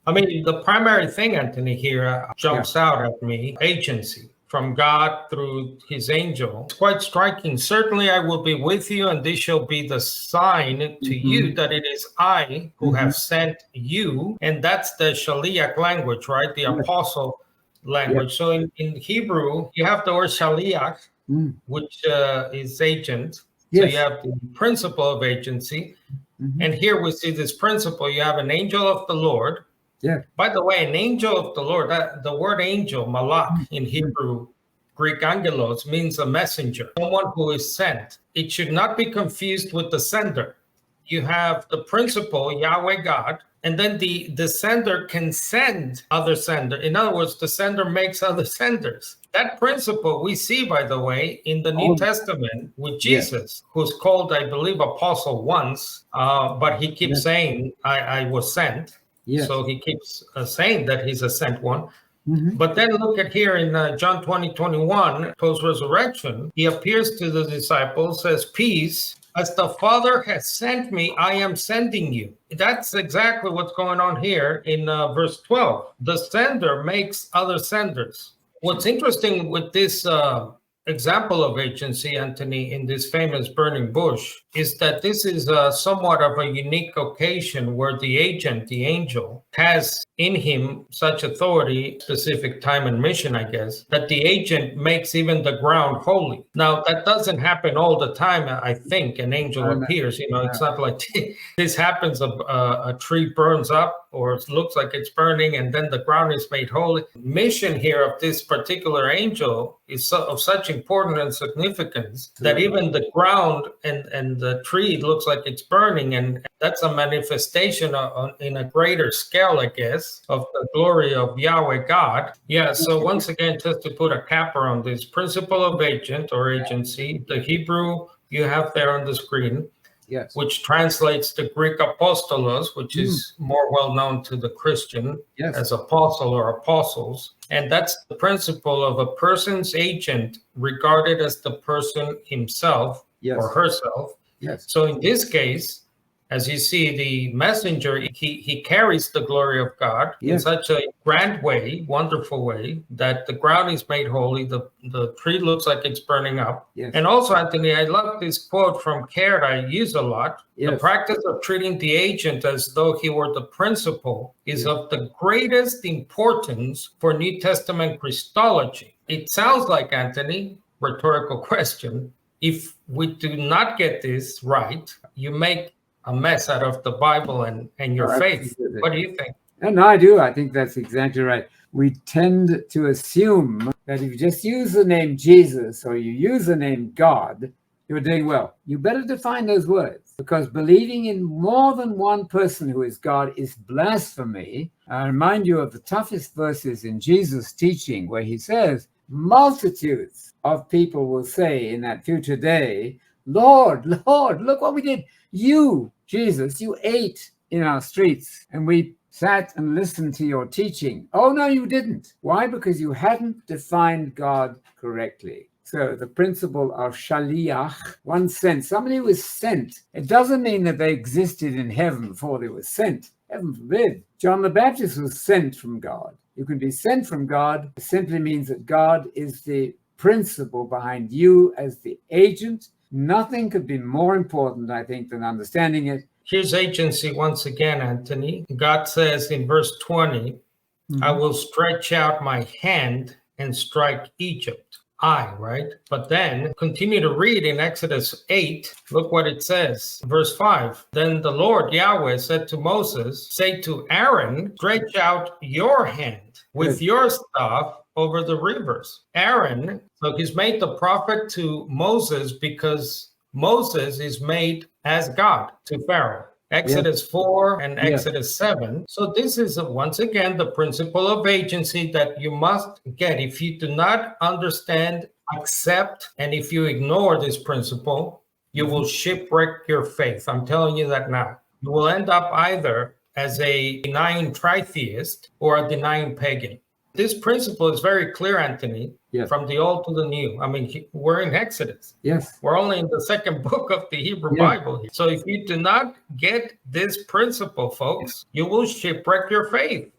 I mean, the primary thing, Anthony, here jumps out at me, agency from God through his angel. It's quite striking. Certainly I will be with you, and this shall be the sign to you that it is I who have sent you. And that's the Shaliach language, right? The apostle language. So in Hebrew, you have the word Shaliach, which is agent. So you have the principle of agency. And here we see this principle. You have an angel of the Lord. By the way, an angel of the Lord, the word angel, malach in Hebrew, Greek angelos, means a messenger, someone who is sent. It should not be confused with the sender. You have the principle, YHWH God, and then the sender can send other sender. In other words, the sender makes other senders. That principle we see, by the way, in the New Testament with Jesus, who's called, I believe, apostle once, but he keeps saying, I was sent. So he keeps saying that he's a sent one. But then look at here in John 20:21, post-resurrection, he appears to the disciples, says, peace, as the Father has sent me, I am sending you. That's exactly what's going on here in verse 12. The sender makes other senders. What's interesting with this example of agency, Anthony, in this famous burning bush, is that this is somewhat of a unique occasion where the agent, the angel, has in him such authority, specific time and mission, I guess, that the agent makes even the ground holy. Now, that doesn't happen all the time, I think, an angel appears. You know, it's not like this happens, a tree burns up, or it looks like it's burning, and then the ground is made holy. Mission here of this particular angel is of such importance and significance that even the ground and the tree looks like it's burning, and that's a manifestation in a greater scale, I guess, of the glory of YHWH God. Yeah, so once again, just to put a capper on this principle of agent or agency, the Hebrew you have there on the screen, which translates to Greek apostolos, which is more well known to the Christian as apostle or apostles. And that's the principle of a person's agent regarded as the person himself or herself. So in this case, as you see, the messenger, he carries the glory of God in such a grand way, wonderful way, that the ground is made holy, the tree looks like it's burning up. And also, Anthony, I love this quote from Caird I use a lot. The practice of treating the agent as though he were the principal is of the greatest importance for New Testament Christology. It sounds like, Anthony, rhetorical question, if we do not get this right, you make a mess out of the Bible and your faith. What do you think? No, I do. I think that's exactly right. We tend to assume that if you just use the name Jesus or you use the name God, you're doing well. You better define those words, because believing in more than one person who is God is blasphemy. I remind you of the toughest verses in Jesus' teaching, where he says, multitudes of people will say in that future day, Lord, Lord, look what we did. You, Jesus, you ate in our streets and we sat and listened to your teaching. Oh, no, you didn't. Why? Because you hadn't defined God correctly. So the principle of shaliach, one sent, somebody was sent. It doesn't mean that they existed in heaven before they were sent. Heaven forbid. John the Baptist was sent from God. You can be sent from God. It simply means that God is the principle behind you as the agent. Nothing could be more important, I think, than understanding it. Here's agency once again, Anthony. God says in verse 20, I will stretch out my hand and strike Egypt. Right? But then continue to read in Exodus 8. Look what it says. Verse 5. Then the Lord Yahweh said to Moses, say to Aaron, stretch out your hand with your staff over the rivers. Aaron, so he's made the prophet to Moses because Moses is made as God to Pharaoh. Exodus 4 and Exodus 7. So this is once again the principle of agency that you must get. If you do not understand, accept, and if you ignore this principle, you will shipwreck your faith. I'm telling you that now. You will end up either as a denying tritheist or a denying pagan. This principle is very clear, Anthony, Yes. from the Old to the New. I mean, we're in Exodus. Yes. We're only in the second book of the Hebrew Yeah. Bible here. So if you do not get this principle, folks, you will shipwreck your faith.